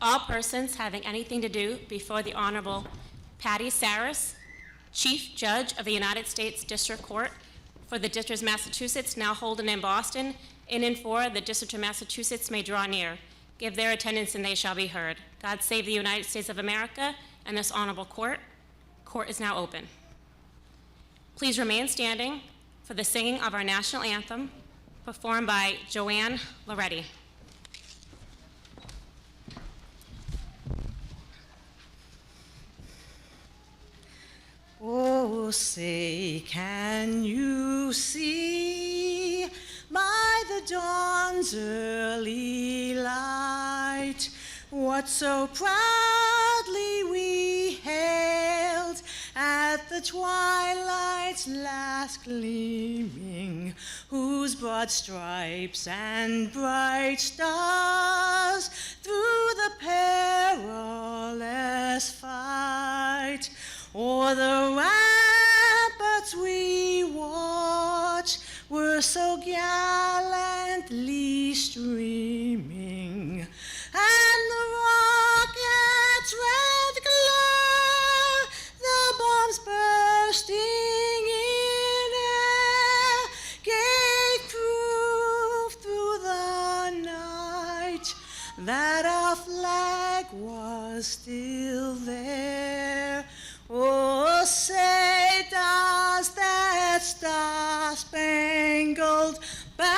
all persons having anything to do before the Honorable Patty Saris, Chief Judge of the United States District Court for the District of Massachusetts, now holding in Boston, in and for the District of Massachusetts may draw near. Give their attendance and they shall be heard. God save the United States of America and this honorable court. Court is now open. Please remain standing for the singing of our national anthem, performed by Joanne Loretti. Oh, say, can you see by the dawn's early light what so proudly we hailed at the twilight's last gleaming, whose broad stripes and bright stars through the perilous fight o'er the ramparts we watch were so gallantly streaming, and the rocket's red glare, the bombs bursting in air, gave proof through the night that our flag was still there. Oh, say, does that star-spangled banner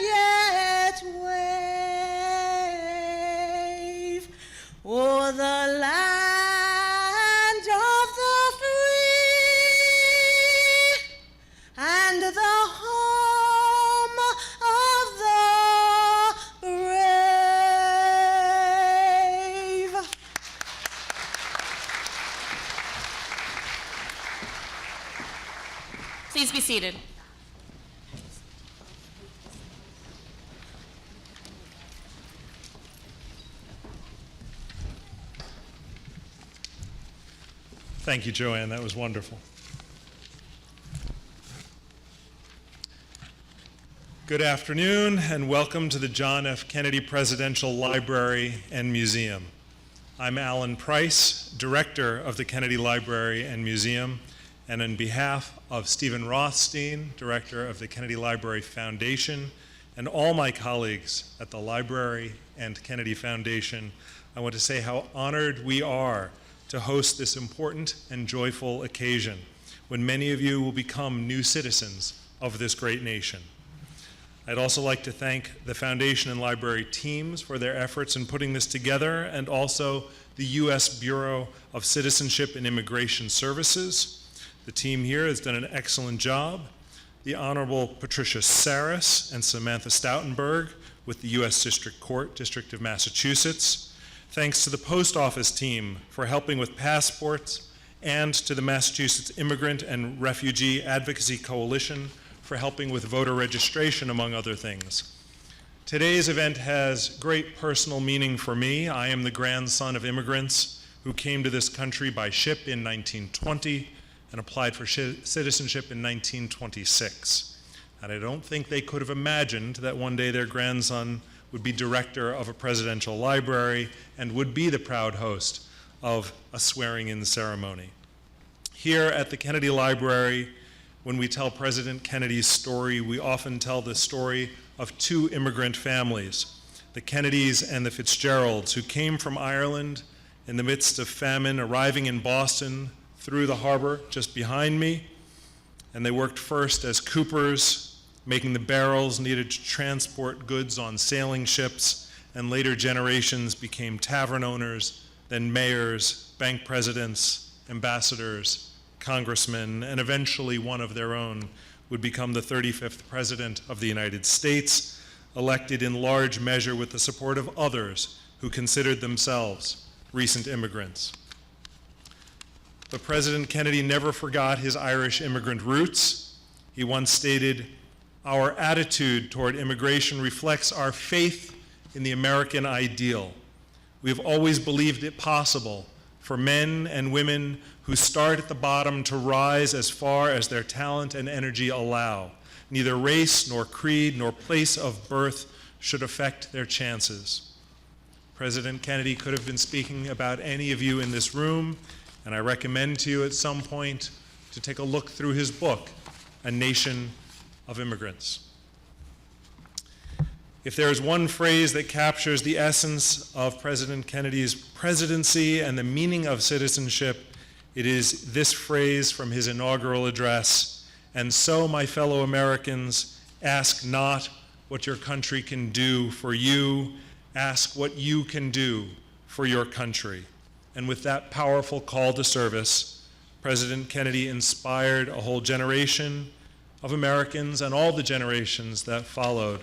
yet wave o'er the land of the free and the home of the brave? Please be seated. Thank you, Joanne. That was wonderful. Good afternoon, and welcome to the John F. Kennedy Presidential Library and Museum. I'm Alan Price, Director of the Kennedy Library and Museum, and on behalf of Stephen Rothstein, Director of the Kennedy Library Foundation, and all my colleagues at the Library and Kennedy Foundation, I want to say how honored we are to host this important and joyful occasion when many of you will become new citizens of this great nation. I'd also like to thank the Foundation and Library teams for their efforts in putting this together, and also the U.S. Bureau of Citizenship and Immigration Services. The team here has done an excellent job. The Honorable Patricia Saris and Samantha Stoutenberg with the U.S. District Court, District of Massachusetts. Thanks to the Post Office team for helping with passports, and to the Massachusetts Immigrant and Refugee Advocacy Coalition for helping with voter registration, among other things. Today's event has great personal meaning for me. I am the grandson of immigrants who came to this country by ship in 1920 and applied for citizenship in 1926. And I don't think they could have imagined that one day their grandson would be director of a presidential library and would be the proud host of a swearing-in ceremony. Here at the Kennedy Library, when we tell President Kennedy's story, we often tell the story of two immigrant families, the Kennedys and the Fitzgeralds, who came from Ireland in the midst of famine, arriving in Boston through the harbor just behind me. And they worked first as coopers, making the barrels needed to transport goods on sailing ships, and later generations became tavern owners, then mayors, bank presidents, ambassadors, congressmen, and eventually one of their own would become the 35th President of the United States, elected in large measure with the support of others who considered themselves recent immigrants. But President Kennedy never forgot his Irish immigrant roots. He once stated, "Our attitude toward immigration reflects our faith in the American ideal. We have always believed it possible for men and women who start at the bottom to rise as far as their talent and energy allow. Neither race nor creed nor place of birth should affect their chances." President Kennedy could have been speaking about any of you in this room, and I recommend to you at some point to take a look through his book, A Nation of Immigrants. If there is one phrase that captures the essence of President Kennedy's presidency and the meaning of citizenship, it is this phrase from his inaugural address: "And so, my fellow Americans, ask not what your country can do for you, ask what you can do for your country." And with that powerful call to service, President Kennedy inspired a whole generation of Americans and all the generations that followed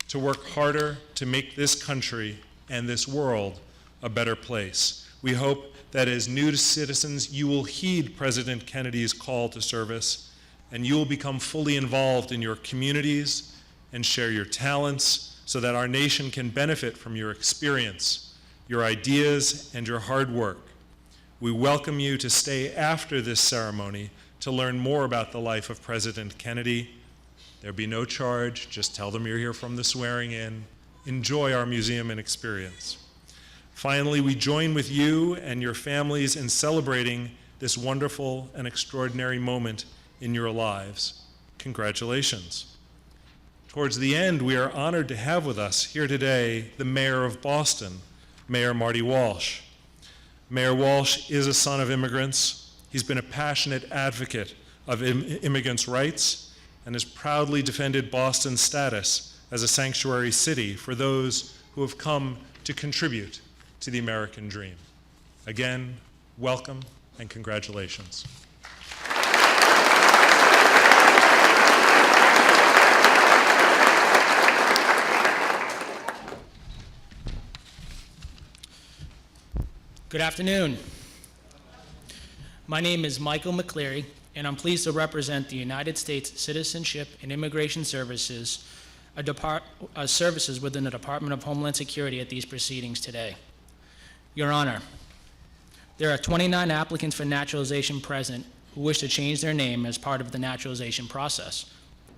to work harder to make this country and this world a better place. We hope that as new citizens, you will heed President Kennedy's call to service, and you will become fully involved in your communities and share your talents so that our nation can benefit from your experience, your ideas, and your hard work. We welcome you to stay after this ceremony to learn more about the life of President Kennedy. There'll be no charge. Just tell them you're here from the swearing in. Enjoy our museum and experience. Finally, we join with you and your families in celebrating this wonderful and extraordinary moment in your lives. Congratulations. Towards the end, we are honored to have with us here today the Mayor of Boston, Mayor Marty Walsh. Mayor Walsh is a son of immigrants. He's been a passionate advocate of immigrants' rights and has proudly defended Boston's status as a sanctuary city for those who have come to contribute to the American dream. Again, welcome and congratulations. Good afternoon. My name is Michael McCleary, and I'm pleased to represent the United States Citizenship and Immigration Services, services within the Department of Homeland Security at these proceedings today. Your Honor, there are 29 applicants for naturalization present who wish to change their name as part of the naturalization process.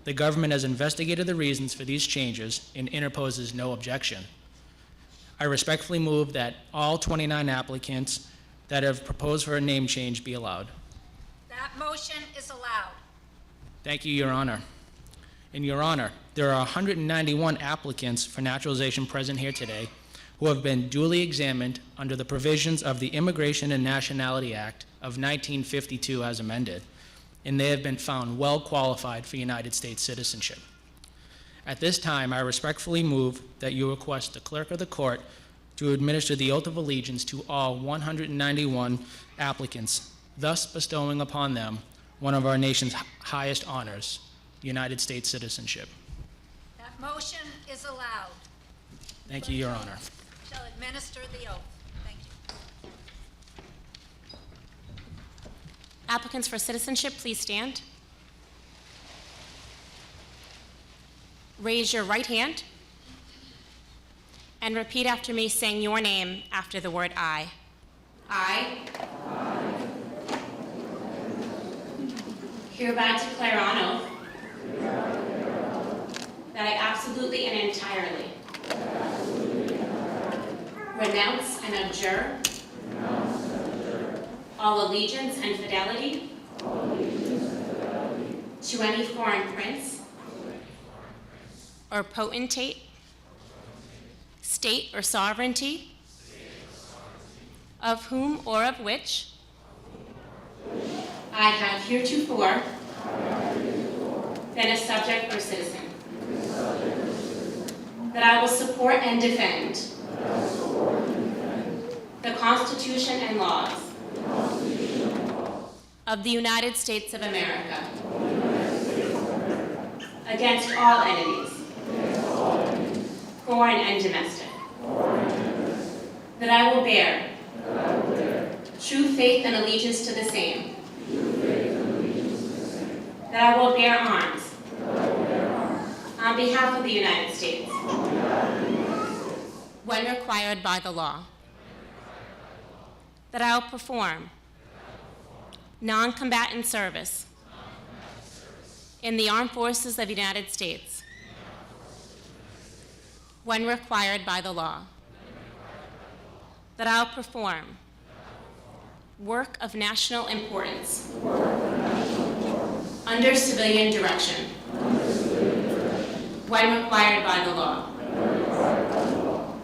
The government has investigated the reasons for these changes and interposes no objection. I respectfully move that all 29 applicants that have proposed for a name change be allowed. That motion is allowed. Thank you, Your Honor. In Your Honor, there are 191 applicants for naturalization present here today who have been duly examined under the provisions of the Immigration and Nationality Act of 1952 as amended, and they have been found well qualified for United States citizenship. At this time, I respectfully move that you request the clerk of the court to administer the oath of allegiance to all 191 applicants, thus bestowing upon them one of our nation's highest honors, United States citizenship. That motion is allowed. Thank you, Your Honor. Shall administer the oath. Thank you. Applicants for citizenship, please stand. Raise your right hand and repeat after me, saying your name after the word I. I hereby declare on oath that I absolutely and entirely renounce and abjure all allegiance and fidelity to any foreign prince or potentate, state or sovereignty, of whom or of which I have heretofore been a subject or citizen, that I will support and defend the Constitution and laws of the United States of America against all enemies, foreign and domestic, that I will bear true faith and allegiance to the same, that I will bear arms on behalf of the United States when required by the law, that I will perform non-combatant service in the armed forces of the United States when required by the law, that I'll perform work of national importance under civilian direction when required by the law.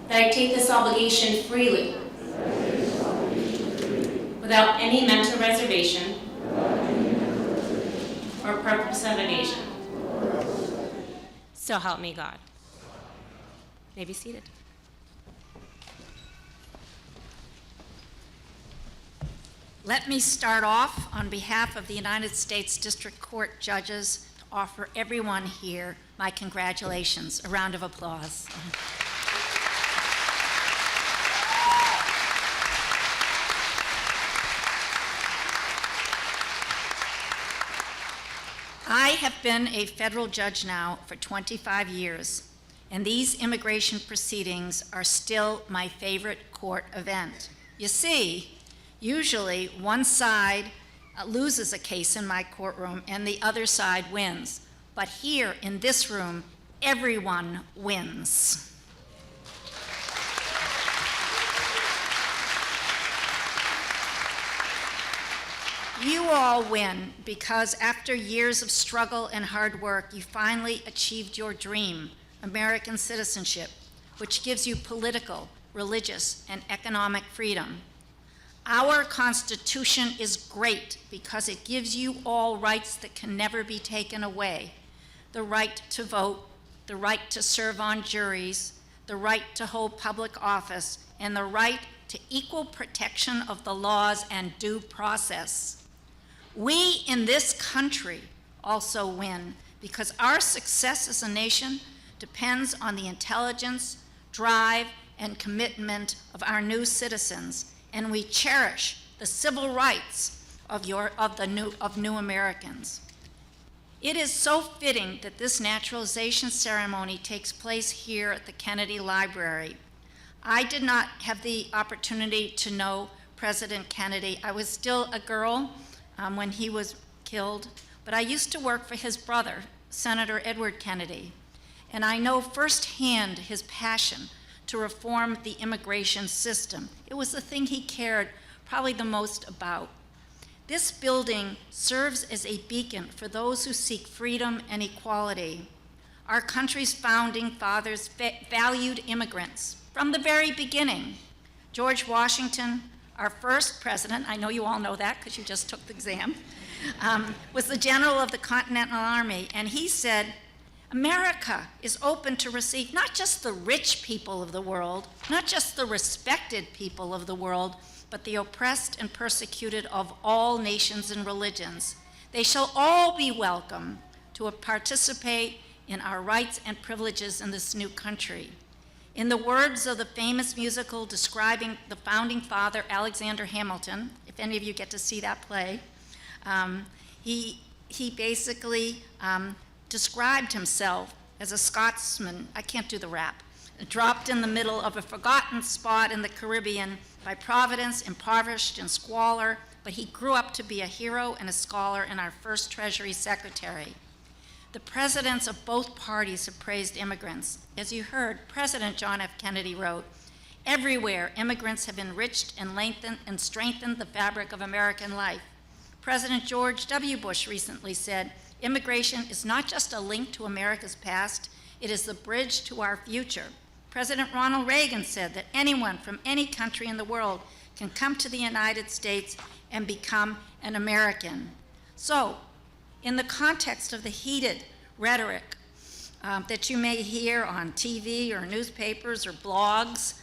That I take this obligation freely without any mental reservation or purpose of evasion. So help me God. May be seated. Let me start off on behalf of the United States District Court judges to offer everyone here my congratulations. A round of applause. I have been a federal judge now for 25 years, and these immigration proceedings are still my favorite court event. You see, usually one side loses a case in my courtroom and the other side wins. But here in this room, everyone wins. You all win because after years of struggle and hard work, you finally achieved your dream, American citizenship, which gives you political, religious, and economic freedom. Our Constitution is great because it gives you all rights that can never be taken away. The right to vote, the right to serve on juries, the right to hold public office, and the right to equal protection of the laws and due process. We in this country also win because our success as a nation depends on the intelligence, drive, and commitment of our new citizens, and we cherish the civil rights of new Americans. It is so fitting that this naturalization ceremony takes place here at the Kennedy Library. I did not have the opportunity to know President Kennedy. I was still a girl when he was killed, but I used to work for his brother, Senator Edward Kennedy, and I know firsthand his passion to reform the immigration system. It was the thing he cared probably the most about. This building serves as a beacon for those who seek freedom and equality. Our country's founding fathers valued immigrants from the very beginning. George Washington, our first president, I know you all know that because you just took the exam, was the general of the Continental Army, and he said, America is open to receive not just the rich people of the world, not just the respected people of the world, but the oppressed and persecuted of all nations and religions. They shall all be welcome to participate in our rights and privileges in this new country. In the words of the famous musical describing the founding father, Alexander Hamilton, if any of you get to see that play, he basically described himself as a Scotsman, I can't do the rap, dropped in the middle of a forgotten spot in the Caribbean by providence, impoverished and squalor, but he grew up to be a hero and a scholar and our first Treasury Secretary. The presidents of both parties have praised immigrants. As you heard, President John F. Kennedy wrote, everywhere immigrants have enriched and lengthened and strengthened the fabric of American life. President George W. Bush recently said, immigration is not just a link to America's past, it is the bridge to our future. President Ronald Reagan said that anyone from any country in the world can come to the United States and become an American. So, in the context of the heated rhetoric that you may hear on TV or newspapers or blogs,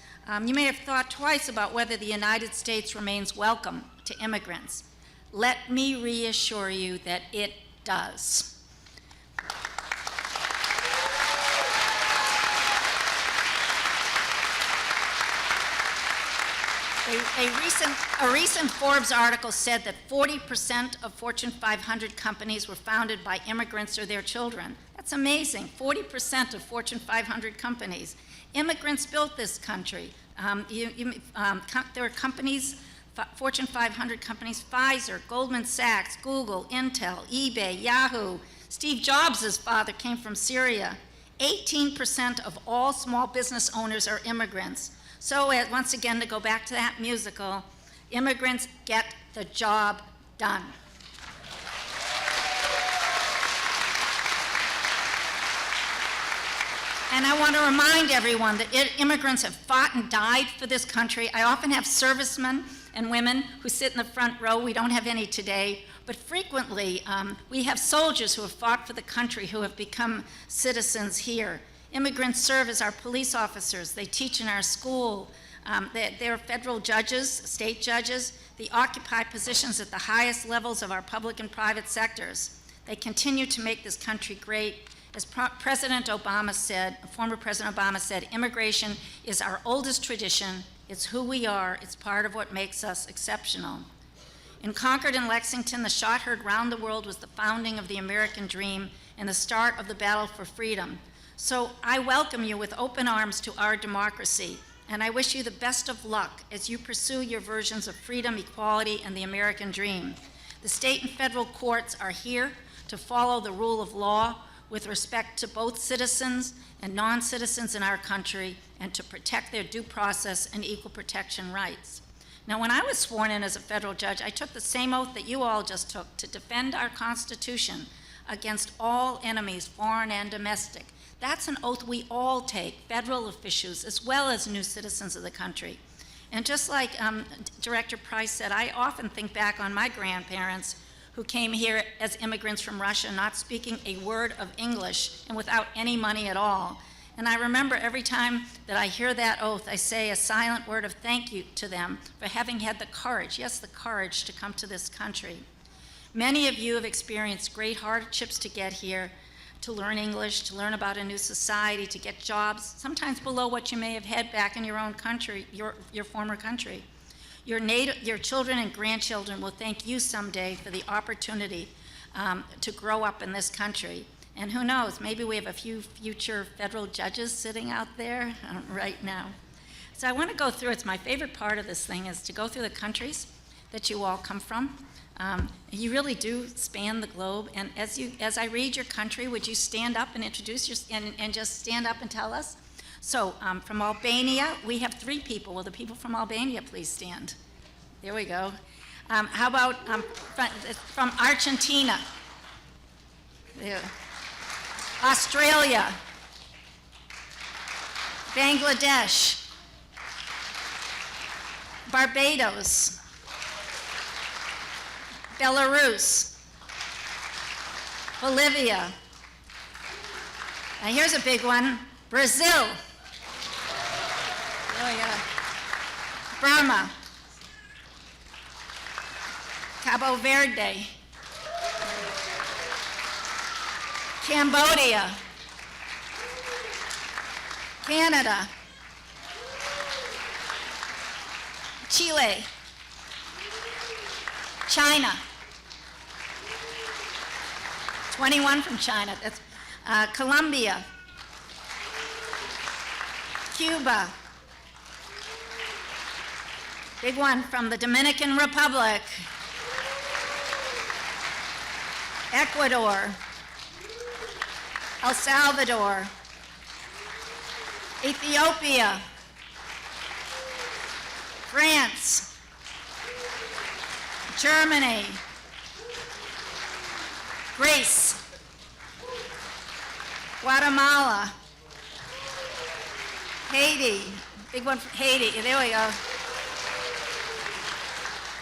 you may have thought twice about whether the United States remains welcome to immigrants. Let me reassure you that it does. A recent Forbes article said that 40% of Fortune 500 companies were founded by immigrants or their children. That's amazing, 40% of Fortune 500 companies. Immigrants built this country. There are companies, Fortune 500 companies, Pfizer, Goldman Sachs, Google, Intel, eBay, Yahoo. Steve Jobs' father came from Syria. 18% of all small business owners are immigrants. So once again, to go back to that musical, immigrants get the job done. And I want to remind everyone that immigrants have fought and died for this country. I often have servicemen and women who sit in the front row. We don't have any today, but frequently we have soldiers who have fought for the country who have become citizens here. Immigrants serve as our police officers. They teach in our school. They're federal judges, state judges. They occupy positions at the highest levels of our public and private sectors. They continue to make this country great. As President Obama said, former President Obama said, immigration is our oldest tradition. It's who we are. It's part of what makes us exceptional. In Concord and Lexington, the shot heard round the world was the founding of the American dream and the start of the battle for freedom. So I welcome you with open arms to our democracy, and I wish you the best of luck as you pursue your versions of freedom, equality, and the American dream. The state and federal courts are here to follow the rule of law with respect to both citizens and non-citizens in our country, and to protect their due process and equal protection rights. Now, when I was sworn in as a federal judge, I took the same oath that you all just took, to defend our Constitution against all enemies, foreign and domestic. That's an oath we all take, federal officials as well as new citizens of the country. And just like Director Price said, I often think back on my grandparents who came here as immigrants from Russia, not speaking a word of English and without any money at all. And I remember every time that I hear that oath, I say a silent word of thank you to them for having had the courage, yes, the courage to come to this country. Many of you have experienced great hardships to get here, to learn English, to learn about a new society, to get jobs, sometimes below what you may have had back in your own country, your former country. Your children and grandchildren will thank you someday for the opportunity to grow up in this country. And who knows, maybe we have a few future federal judges sitting out there right now. So I want to go through, it's my favorite part of this thing, is to go through the countries that you all come from. You really do span the globe. And as I read your country, would you stand up and introduce and just stand up and tell us? So from Albania, we have 3 people. Will the people from Albania please stand? There we go. How about from Argentina? There. Australia. Bangladesh. Barbados. Belarus. Bolivia. Now here's a big one. Brazil. Oh, yeah. Burma. Cabo Verde. Cambodia. Canada. Chile. China. 21 from China. That's Colombia. Cuba. Big one from the Dominican Republic. Ecuador. El Salvador. Ethiopia. France. Germany. Greece. Guatemala. Haiti. Big one from Haiti. There we go.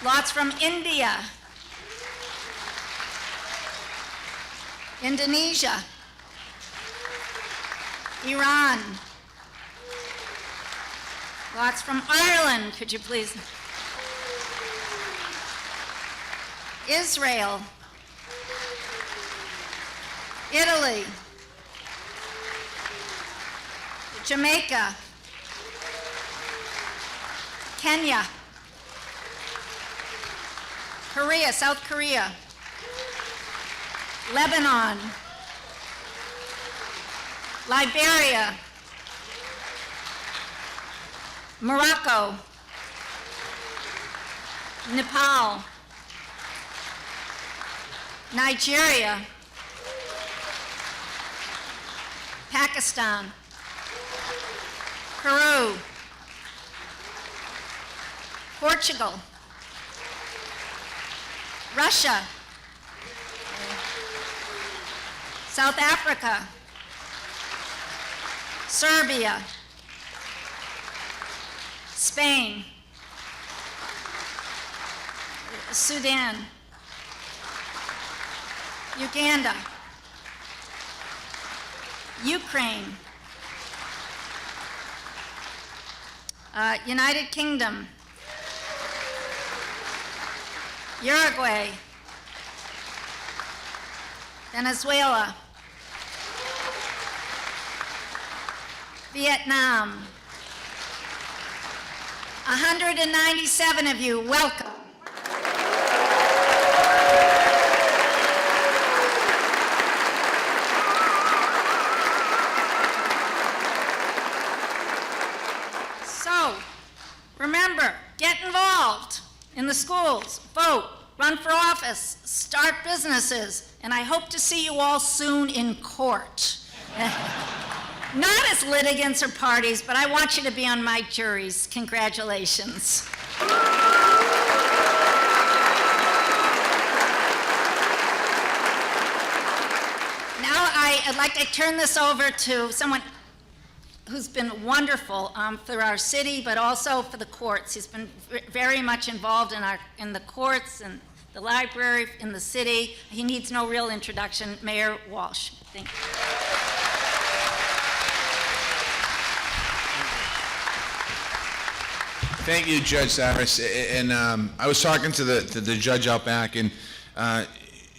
Lots from India. Indonesia. Iran. Lots from Ireland, could you please? Israel. Italy. Jamaica. Kenya. Korea, South Korea. Lebanon. Liberia. Morocco. Nepal. Nigeria. Pakistan. Peru. Portugal, Russia, South Africa, Serbia, Spain, Sudan, Uganda, Ukraine, United Kingdom, Uruguay, Venezuela, Vietnam. 197 of you, welcome. So, remember, get involved in the schools, vote, run for office, start businesses, and I hope to see you all soon in court. Not as litigants or parties, but I want you to be on my juries. Congratulations. Now I'd like to turn this over to someone who's been wonderful for our city, but also for the courts. He's been very much involved in the courts and the library in the city. He needs no real introduction. Mayor Walsh. Thank you. Thank you, Judge Saris. And I was talking to the judge out back, and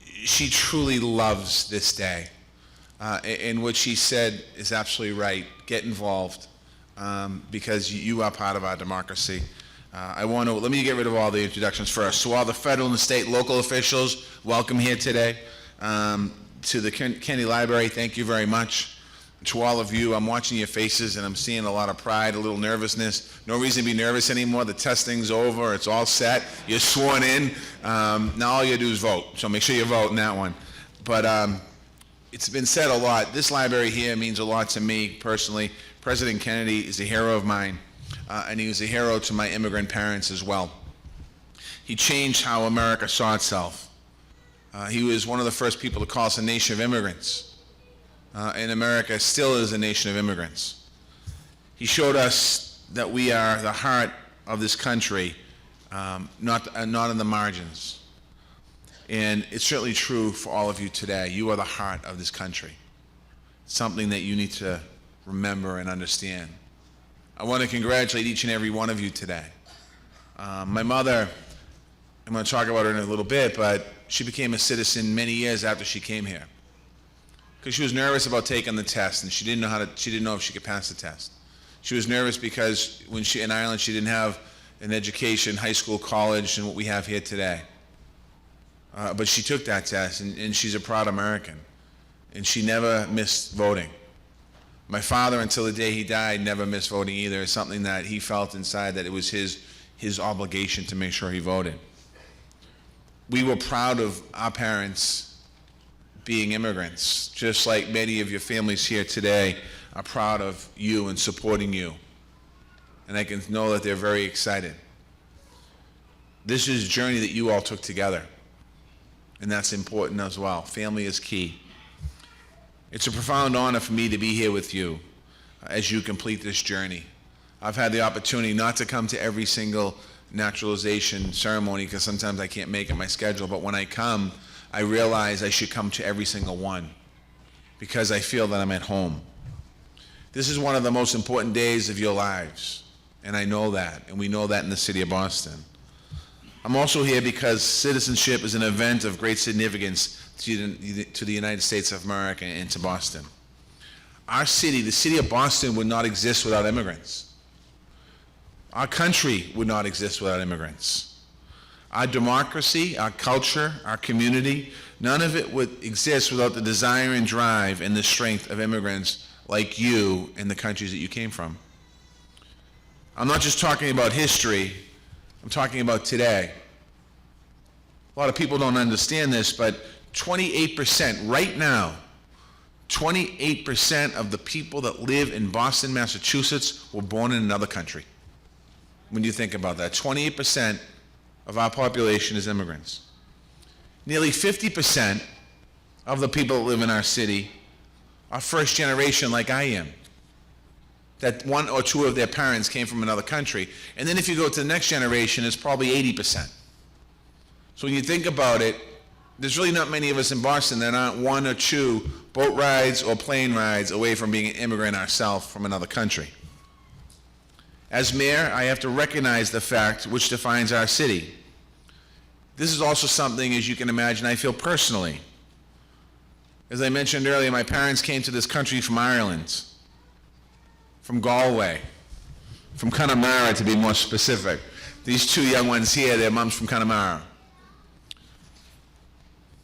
she truly loves this day. And what she said is absolutely right. Get involved, because you are part of our democracy. Let me get rid of all the introductions first. So all the federal and state local officials, welcome here today. To the Kennedy Library, thank you very much. To all of you, I'm watching your faces and I'm seeing a lot of pride, a little nervousness. No reason to be nervous anymore. The testing's over. It's all set. You're sworn in. Now all you do is vote. So make sure you vote in that one. But it's been said a lot. This library here means a lot to me personally. President Kennedy is a hero of mine, and he was a hero to my immigrant parents as well. He changed how America saw itself. He was one of the first people to call us a nation of immigrants. And America still is a nation of immigrants. He showed us that we are the heart of this country, not in the margins. And it's certainly true for all of you today. You are the heart of this country. It's something that you need to remember and understand. I want to congratulate each and every one of you today. My mother, I'm going to talk about her in a little bit, but she became a citizen many years after she came here, because she was nervous about taking the test, and she didn't know if she could pass the test. She was nervous because when she in Ireland, she didn't have an education, high school, college, and what we have here today. But she took that test, and she's a proud American, and she never missed voting. My father, until the day he died, never missed voting either. It's something that he felt inside that it was his obligation to make sure he voted. We were proud of our parents being immigrants, just like many of your families here today are proud of you and supporting you. And I can know that they're very excited. This is a journey that you all took together, and that's important as well. Family is key. It's a profound honor for me to be here with you as you complete this journey. I've had the opportunity not to come to every single naturalization ceremony because sometimes I can't make it my schedule, but when I come, I realize I should come to every single one because I feel that I'm at home. This is one of the most important days of your lives, and I know that, and we know that in the city of Boston. I'm also here because citizenship is an event of great significance to the United States of America and to Boston. Our city, the city of Boston, would not exist without immigrants. Our country would not exist without immigrants. Our democracy, our culture, our community, none of it would exist without the desire and drive and the strength of immigrants like you in the countries that you came from. I'm not just talking about history, I'm talking about today. A lot of people don't understand this, but 28% right now, 28% of the people that live in Boston, Massachusetts were born in another country. when you think about that. 28% of our population is immigrants. Nearly 50% of the people that live in our city are first generation like I am, that one or two of their parents came from another country. And then if you go to the next generation, it's probably 80%. So when you think about it, there's really not many of us in Boston that aren't one or two boat rides or plane rides away from being an immigrant ourselves from another country. As mayor, I have to recognize the fact which defines our city. This is also something, as you can imagine, I feel personally. As I mentioned earlier, my parents came to this country from Ireland, from Galway, from Connemara to be more specific. These two young ones here, their mom's from Connemara.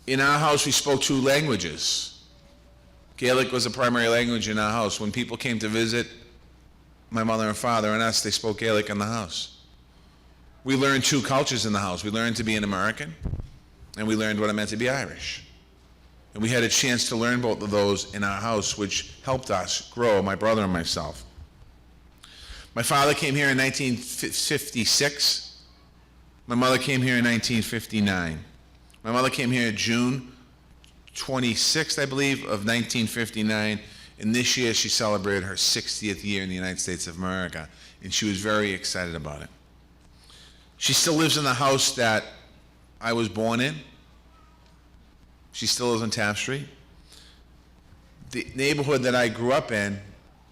In our house, we spoke two languages. Gaelic was the primary language in our house. When people came to visit my mother and father and us, they spoke Gaelic in the house. We learned two cultures in the house. We learned to be an American, and we learned what it meant to be Irish. And we had a chance to learn both of those in our house, which helped us grow, my brother and myself. My father came here in 1956. My mother came here in 1959. My mother came here June 26th, I believe, of 1959. And this year she celebrated her 60th year in the United States of America. And she was very excited about it. She still lives in the house that I was born in. She still lives on Taft Street. The neighborhood that I grew up in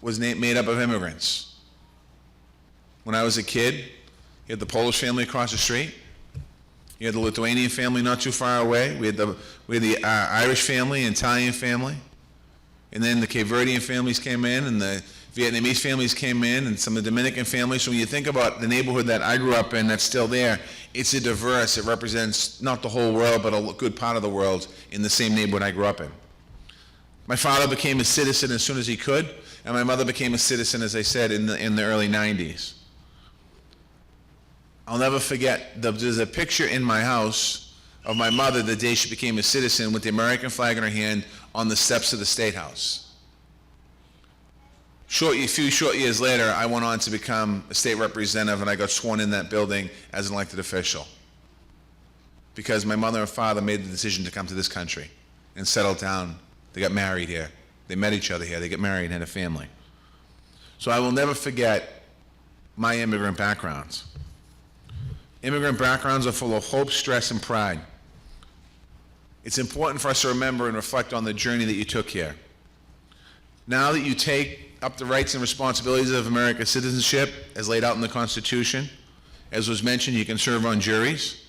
was made up of immigrants. When I was a kid, you had the Polish family across the street. You had the Lithuanian family not too far away. We had the Irish family, Italian family. And then the Cape Verdean families came in, and the Vietnamese families came in, and some of the Dominican families. So when you think about the neighborhood that I grew up in that's still there, it's a diverse, it represents not the whole world, but a good part of the world in the same neighborhood I grew up in. My father became a citizen as soon as he could, and my mother became a citizen, as I said, in the early 90s. I'll never forget, there's a picture in my house of my mother the day she became a citizen with the American flag in her hand on the steps of the State House. A few short years later, I went on to become a state representative, and I got sworn in that building as an elected official because my mother and father made the decision to come to this country and settle down. They got married here. They met each other here. They got married and had a family. So I will never forget my immigrant backgrounds. Immigrant backgrounds are full of hope, stress, and pride. It's important for us to remember and reflect on the journey that you took here. Now that you take up the rights and responsibilities of America's citizenship as laid out in the Constitution, as was mentioned, you can serve on juries.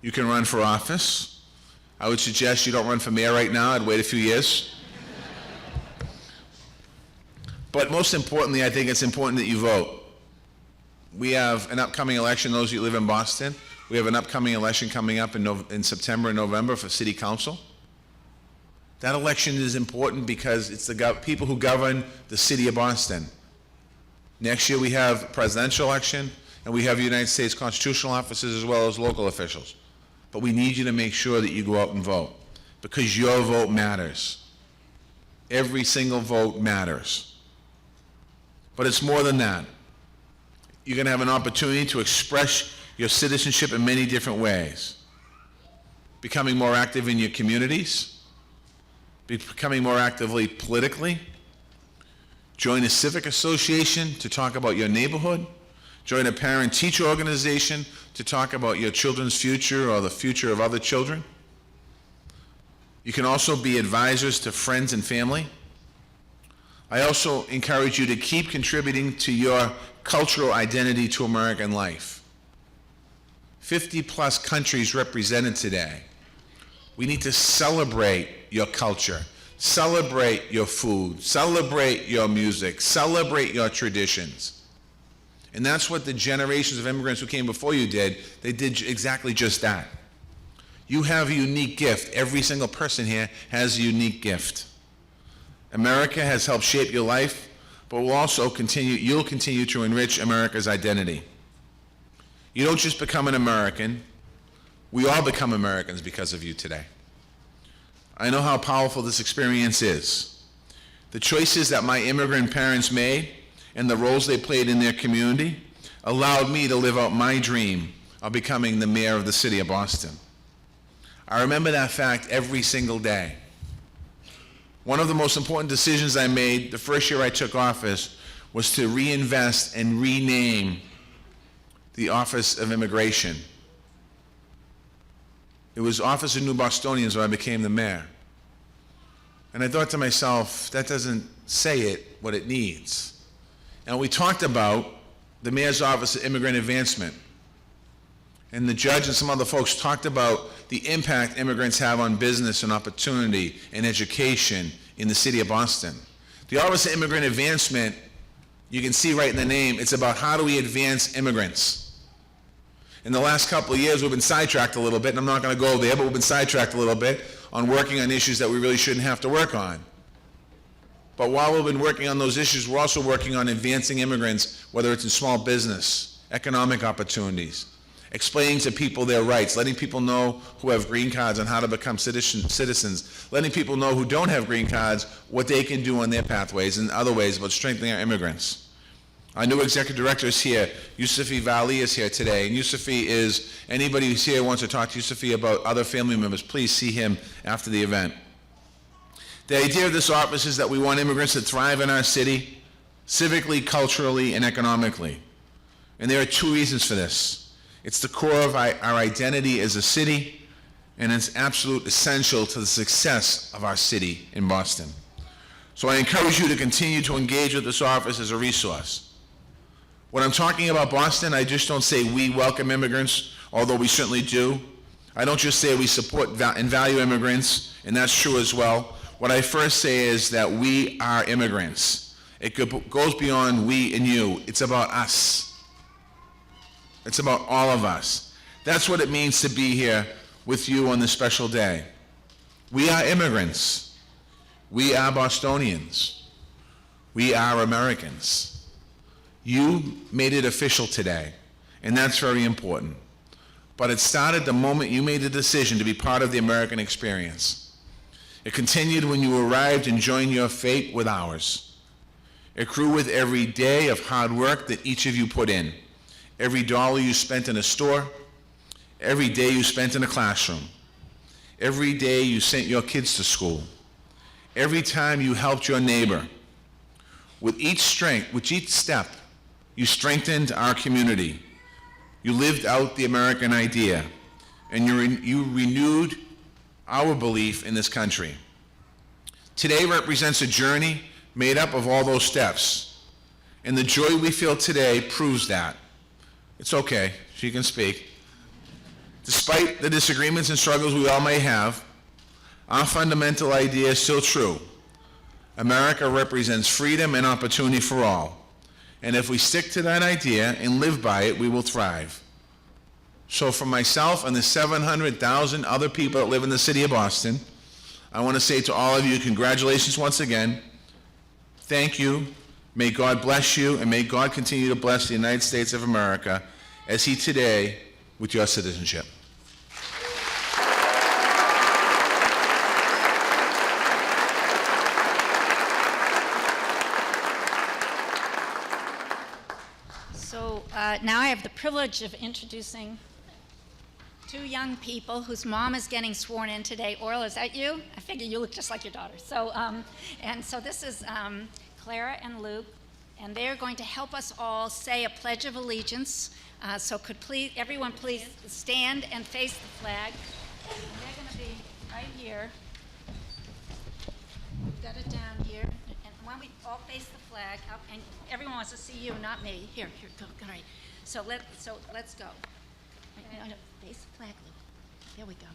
You can run for office. I would suggest you don't run for mayor right now. I'd wait a few years. But most importantly, I think it's important that you vote. We have an upcoming election, those of you who live in Boston. We have an upcoming election coming up in September and November for City Council. That election is important because it's the people who govern the city of Boston. Next year we have a presidential election, and we have United States constitutional officers as well as local officials. But we need you to make sure that you go out and vote because your vote matters. Every single vote matters. But it's more than that. You're going to have an opportunity to express your citizenship in many different ways. Becoming more active in your communities, becoming more actively politically, join a civic association to talk about your neighborhood, join a parent-teacher organization to talk about your children's future or the future of other children. You can also be advisors to friends and family. I also encourage you to keep contributing to your cultural identity to American life. 50+ countries represented today. We need to celebrate your culture, celebrate your food, celebrate your music, celebrate your traditions. And that's what the generations of immigrants who came before you did. They did exactly just that. You have a unique gift. Every single person here has a unique gift. America has helped shape your life, but you'll continue to enrich America's identity. You don't just become an American. We all become Americans because of you today. I know how powerful this experience is. The choices that my immigrant parents made and the roles they played in their community, allowed me to live out my dream of becoming the mayor of the city of Boston. I remember that fact every single day. One of the most important decisions I made the first year I took office was to reinvest and rename the Office of Immigration. It was Office of New Bostonians when I became the mayor. And I thought to myself, that doesn't say it what it needs. And we talked about the Mayor's Office of Immigrant Advancement. And the judge and some other folks talked about the impact immigrants have on business and opportunity and education in the city of Boston. The Office of Immigrant Advancement, you can see right in the name, it's about how do we advance immigrants. In the last couple of years, we've been sidetracked a little bit, and I'm not going to go there, but we've been sidetracked a little bit on working on issues that we really shouldn't have to work on. But while we've been working on those issues, we're also working on advancing immigrants, whether it's in small business, economic opportunities, explaining to people their rights, letting people know who have green cards on how to become citizens, letting people know who don't have green cards what they can do on their pathways and other ways about strengthening our immigrants. Our new executive director is here. Yusufi Vali is here today. And Yusufi is, anybody who's here who wants to talk to Yusufi about other family members, please see him after the event. The idea of this office is that we want immigrants to thrive in our city, civically, culturally, and economically. And there are two reasons for this. It's the core of our identity as a city, and it's absolute essential to the success of our city in Boston. So I encourage you to continue to engage with this office as a resource. When I'm talking about Boston, I just don't say we welcome immigrants, although we certainly do. I don't just say we support and value immigrants, and that's true as well. What I first say is that we are immigrants. It goes beyond we and you. It's about us. It's about all of us. That's what it means to be here with you on this special day. We are immigrants. We are Bostonians. We are Americans. You made it official today, and that's very important. But it started the moment you made the decision to be part of the American experience. It continued when you arrived and joined your fate with ours. It grew with every day of hard work that each of you put in, every dollar you spent in a store, every day you spent in a classroom, every day you sent your kids to school, every time you helped your neighbor. With each step, you strengthened our community. You lived out the American idea, and you renewed our belief in this country. Today represents a journey made up of all those steps, and the joy we feel today proves that. It's okay, she can speak. Despite the disagreements and struggles we all may have, our fundamental idea is still true. America represents freedom and opportunity for all. And if we stick to that idea and live by it, we will thrive. So for myself and the 700,000 other people that live in the city of Boston, I want to say to all of you, congratulations once again. Thank you. May God bless you, and may God continue to bless the United States of America as he today with your citizenship. Now I have the privilege of introducing two young people whose mom is getting sworn in today. Orla, is that you? I figure you look just like your daughter. So this is Clara and Luke, and they're going to help us all say a Pledge of Allegiance. So could everyone please stand and face the flag. And they're going to be right here. We've got it down here. And why don't we all face the flag up, and everyone wants to see you, not me. Here, go. All right. So let's go. No, face the flag, Luke. There we go.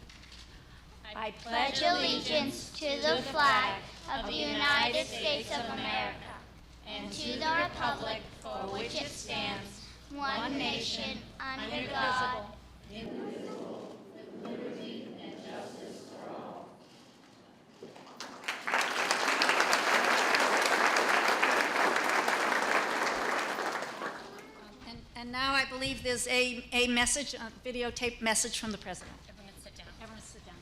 I pledge allegiance to the flag of the United States of America and to the republic for which it stands, one nation, under God, indivisible, with liberty and justice for all. And now I believe there's a message, a videotape message from the president. Everyone sit down. Everyone sit down.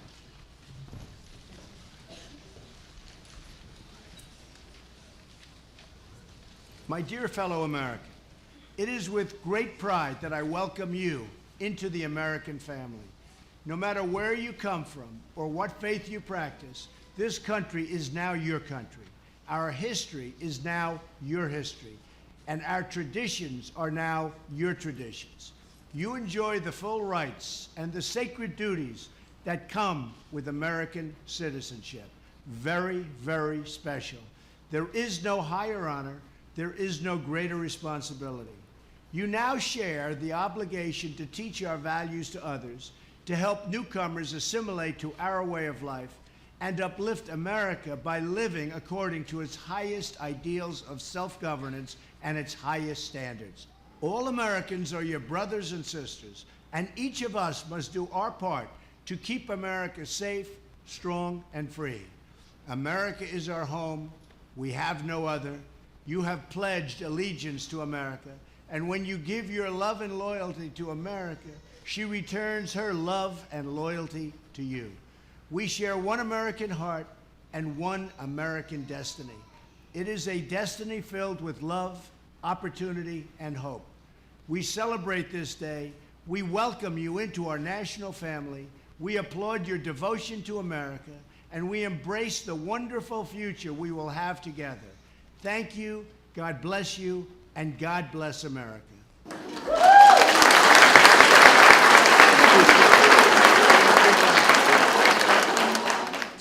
My dear fellow American, It is with great pride that I welcome you into the American family. No matter where you come from or what faith you practice, this country is now your country. Our history is now your history, and our traditions are now your traditions. You enjoy the full rights and the sacred duties that come with American citizenship. Very, very special. There is no higher honor. There is no greater responsibility. You now share the obligation to teach our values to others, to help newcomers assimilate to our way of life, and uplift America by living according to its highest ideals of self-governance and its highest standards. All Americans are your brothers and sisters, and each of us must do our part to keep America safe, strong, and free. America is our home. We have no other. You have pledged allegiance to America, and when you give your love and loyalty to America, she returns her love and loyalty to you. We share one American heart and one American destiny. It is a destiny filled with love, opportunity, and hope. We celebrate this day. We welcome you into our national family. We applaud your devotion to America, and we embrace the wonderful future we will have together. Thank you, God bless you, and God bless America.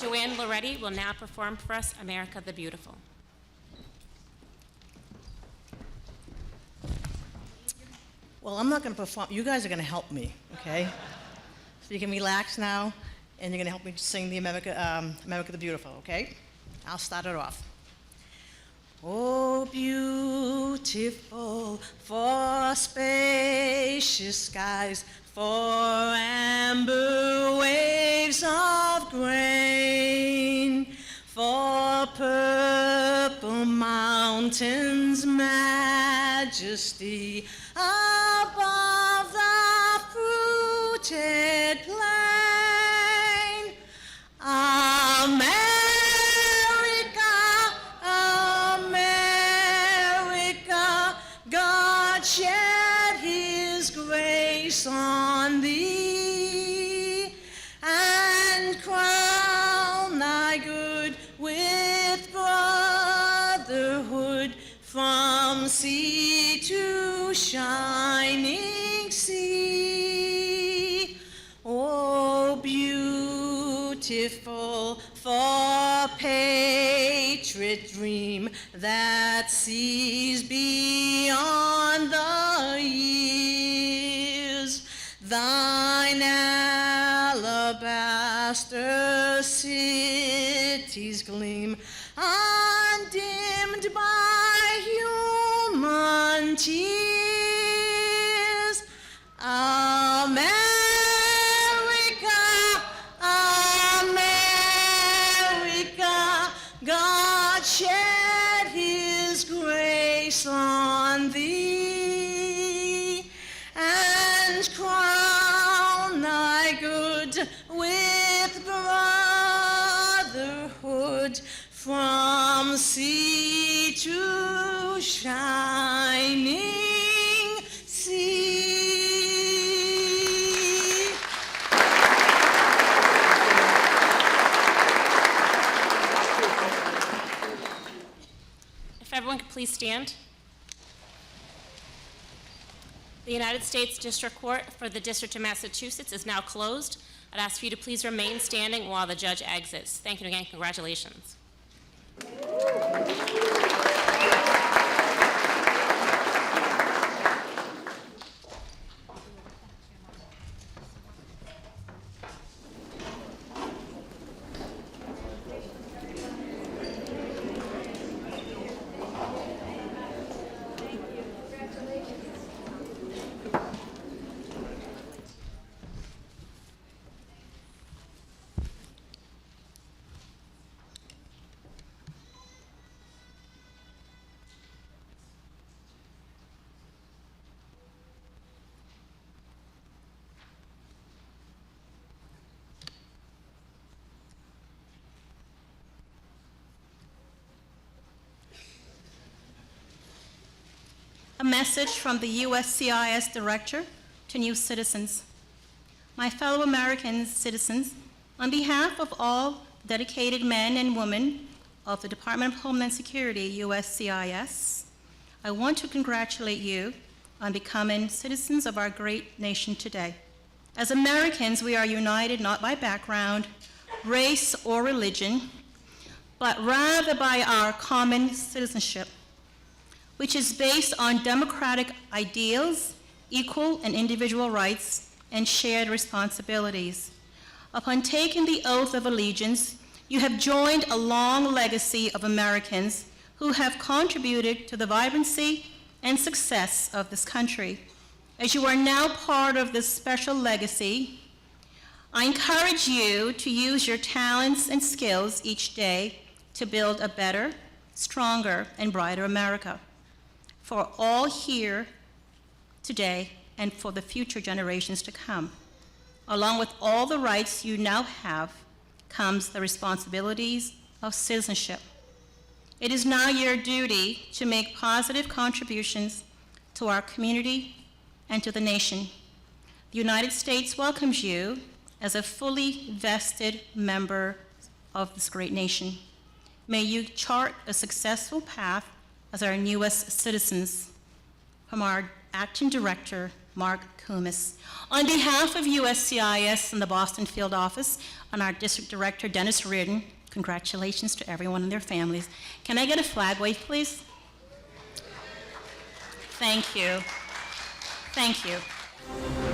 Joanne Loretti will now perform for us America the Beautiful. Well, I'm not going to perform. You guys are going to help me, okay? So you can relax now, and you're going to help me sing the America the Beautiful, okay? I'll start it off. Oh, beautiful for spacious skies, for amber waves of grain, for purple mountains' majesty above the fruited plain. America, God shed his grace on thee, and crown thy good with brotherhood from sea to shining sea. Oh, beautiful for patriot dream that sees beyond the years. Thine alabaster cities gleam, undimmed by human tears. America, God shed his grace on thee, and crown thy good with brotherhood from sea to shining sea. If everyone could please stand. The United States District Court for the District of Massachusetts is now closed. I'd ask for you to please remain standing while the judge exits. Thank you again. Congratulations. a message from the USCIS Director to new citizens. My fellow American citizens, on behalf of all dedicated men and women of the Department of Homeland Security, USCIS, I want to congratulate you on becoming citizens of our great nation today. As Americans, we are united not by background, race, or religion, but rather by our common citizenship, which is based on democratic ideals, equal and individual rights, and shared responsibilities. Upon taking the oath of allegiance, you have joined a long legacy of Americans who have contributed to the vibrancy and success of this country. As you are now part of this special legacy, I encourage you to use your talents and skills each day to build a better, stronger, and brighter America. For all here today and for the future generations to come. Along with all the rights you now have comes the responsibilities of citizenship. It is now your duty to make positive contributions to our community and to the nation. The United States welcomes you as a fully vested member of this great nation. May you chart a successful path as our newest citizens. From our Acting Director, Mark Kumis. On behalf of USCIS and the Boston Field Office, and our District Director, Dennis Reardon, congratulations to everyone and their families. Can I get a flag wave, please? Thank you. Thank you.